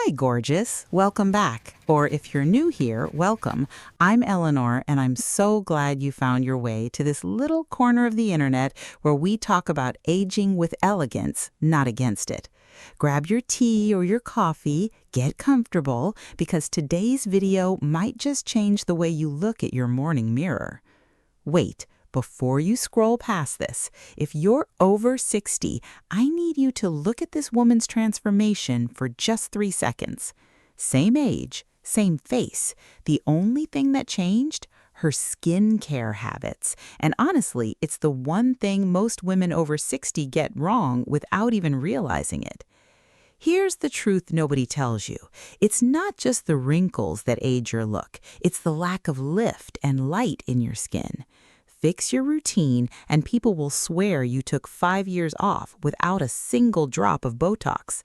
Hi, gorgeous. Welcome back. Or if you're new here, welcome. I'm Eleanor, and I'm so glad you found your way to this little corner of the internet where we talk about aging with elegance, not against it. Grab your tea or your coffee, get comfortable, because today's video might just change the way you look at your morning mirror. Wait. Before you scroll past this, if you're over 60, I need you to look at this woman's transformation for just 3 seconds. Same age, same face. The only thing that changed? Her skincare habits. And honestly, it's the one thing most women over 60 get wrong without even realizing it. Here's the truth nobody tells you. It's not just the wrinkles that age your look. It's the lack of lift and light in your skin. Fix your routine, and people will swear you took 5 years off without a single drop of Botox.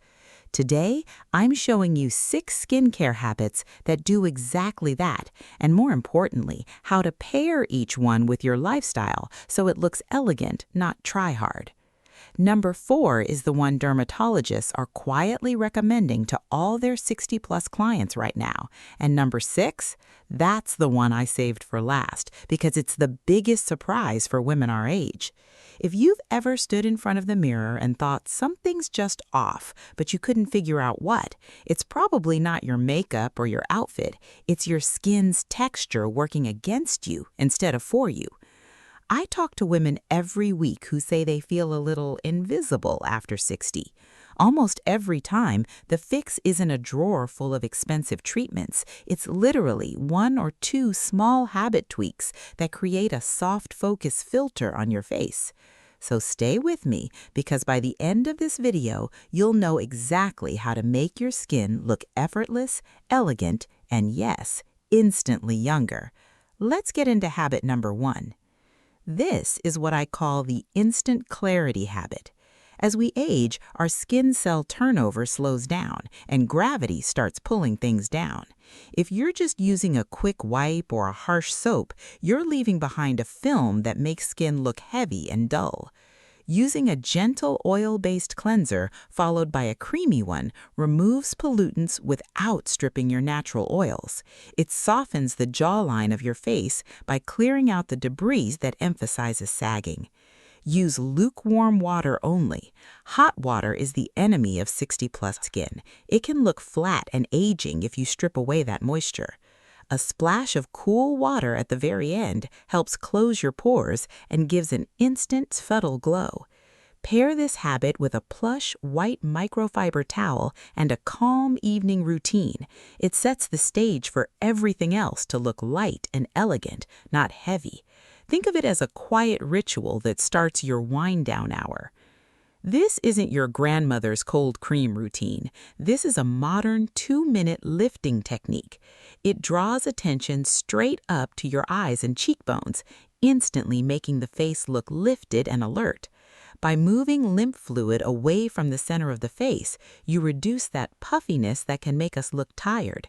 Today, I'm showing you 6 skincare habits that do exactly that, and more importantly, how to pair each one with your lifestyle so it looks elegant, not try-hard. Number 4 is the one dermatologists are quietly recommending to all their 60-plus clients right now. And number 6, that's the one I saved for last because it's the biggest surprise for women our age. If you've ever stood in front of the mirror and thought something's just off, but you couldn't figure out what, it's probably not your makeup or your outfit. It's your skin's texture working against you instead of for you. I talk to women every week who say they feel a little invisible after 60. Almost every time, the fix isn't a drawer full of expensive treatments. It's literally 1 or 2 small habit tweaks that create a soft focus filter on your face. So stay with me, because by the end of this video, you'll know exactly how to make your skin look effortless, elegant, and yes, instantly younger. Let's get into habit number 1. This is what I call the instant clarity habit. As we age, our skin cell turnover slows down, and gravity starts pulling things down. If you're just using a quick wipe or a harsh soap, you're leaving behind a film that makes skin look heavy and dull. Using a gentle oil-based cleanser followed by a creamy one removes pollutants without stripping your natural oils. It softens the jawline of your face by clearing out the debris that emphasizes sagging. Use lukewarm water only. Hot water is the enemy of 60-plus skin. It can look flat and aging if you strip away that moisture. A splash of cool water at the very end helps close your pores and gives an instant subtle glow. Pair this habit with a plush white microfiber towel and a calm evening routine. It sets the stage for everything else to look light and elegant, not heavy. Think of it as a quiet ritual that starts your wind-down hour. This isn't your grandmother's cold cream routine. This is a modern 2-minute lifting technique. It draws attention straight up to your eyes and cheekbones, instantly making the face look lifted and alert. By moving lymph fluid away from the center of the face, you reduce that puffiness that can make us look tired.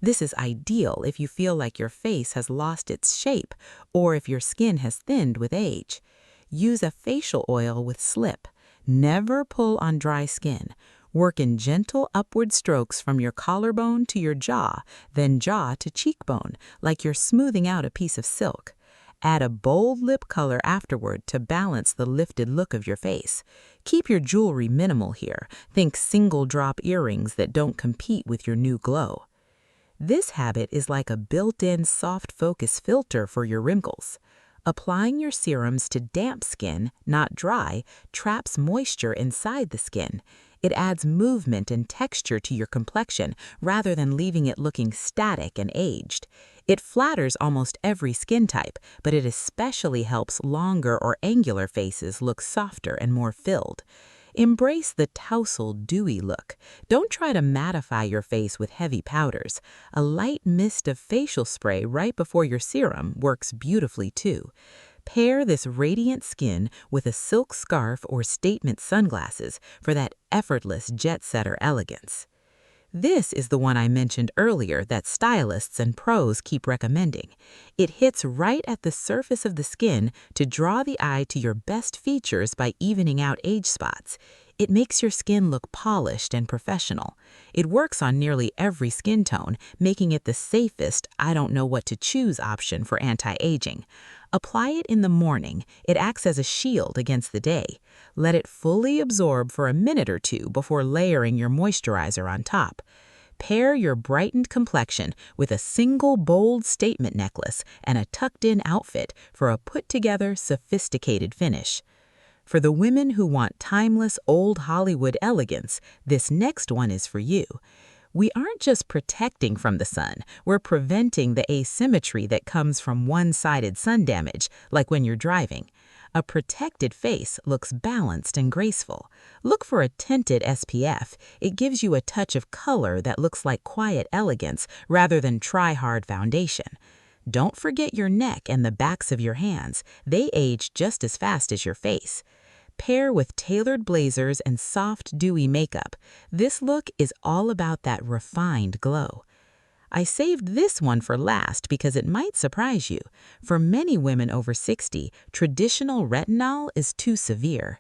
This is ideal if you feel like your face has lost its shape or if your skin has thinned with age. Use a facial oil with slip. Never pull on dry skin. Work in gentle upward strokes from your collarbone to your jaw, then jaw to cheekbone, like you're smoothing out a piece of silk. Add a bold lip color afterward to balance the lifted look of your face. Keep your jewelry minimal here. Think single drop earrings that don't compete with your new glow. This habit is like a built-in soft focus filter for your wrinkles. Applying your serums to damp skin, not dry, traps moisture inside the skin. It adds movement and texture to your complexion rather than leaving it looking static and aged. It flatters almost every skin type, but it especially helps longer or angular faces look softer and more filled. Embrace the tousled, dewy look. Don't try to mattify your face with heavy powders. A light mist of facial spray right before your serum works beautifully too. Pair this radiant skin with a silk scarf or statement sunglasses for that effortless jet-setter elegance. This is the one I mentioned earlier that stylists and pros keep recommending. It hits right at the surface of the skin to draw the eye to your best features by evening out age spots. It makes your skin look polished and professional. It works on nearly every skin tone, making it the safest I don't know what to choose option for anti-aging. Apply it in the morning. It acts as a shield against the day. Let it fully absorb for a minute or two before layering your moisturizer on top. Pair your brightened complexion with a single bold statement necklace and a tucked-in outfit for a put-together, sophisticated finish. For the women who want timeless old Hollywood elegance, this next one is for you. We aren't just protecting from the sun, we're preventing the asymmetry that comes from one-sided sun damage, like when you're driving. A protected face looks balanced and graceful. Look for a tinted SPF. It gives you a touch of color that looks like quiet elegance rather than try-hard foundation. Don't forget your neck and the backs of your hands. They age just as fast as your face. Pair with tailored blazers and soft, dewy makeup. This look is all about that refined glow. I saved this one for last because it might surprise you. For many women over 60, traditional retinol is too severe.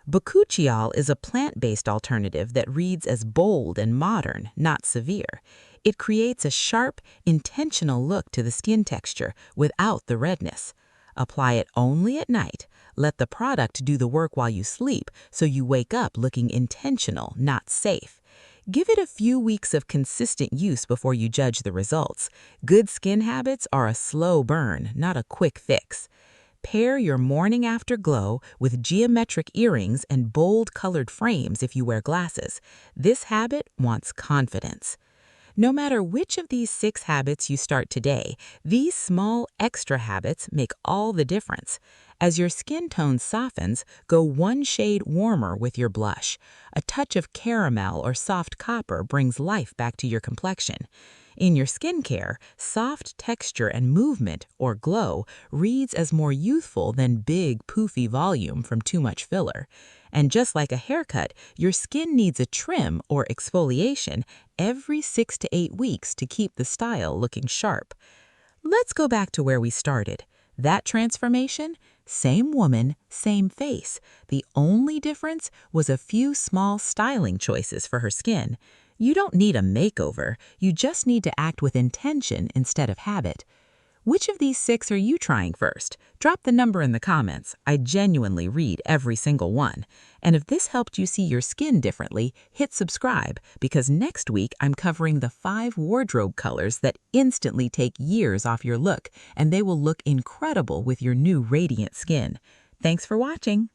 Bakuchiol is a plant-based alternative that reads as bold and modern, not severe. It creates a sharp, intentional look to the skin texture without the redness. Apply it only at night. Let the product do the work while you sleep so you wake up looking intentional, not safe. Give it a few weeks of consistent use before you judge the results. Good skin habits are a slow burn, not a quick fix. Pair your morning after glow with geometric earrings and bold colored frames if you wear glasses. This habit wants confidence. No matter which of these 6 habits you start today, these small extra habits make all the difference. As your skin tone softens, go one shade warmer with your blush. A touch of caramel or soft copper brings life back to your complexion. In your skincare, soft texture and movement, or glow, reads as more youthful than big, poofy volume from too much filler. And just like a haircut, your skin needs a trim or exfoliation every 6 to 8 weeks to keep the style looking sharp. Let's go back to where we started. That transformation? Same woman, same face. The only difference was a few small styling choices for her skin. You don't need a makeover, you just need to act with intention instead of habit. Which of these 6 are you trying first? Drop the number in the comments. I genuinely read every single one. And if this helped you see your skin differently, hit subscribe because next week I'm covering the 5 wardrobe colors that instantly take years off your look, and they will look incredible with your new radiant skin. Thanks for watching.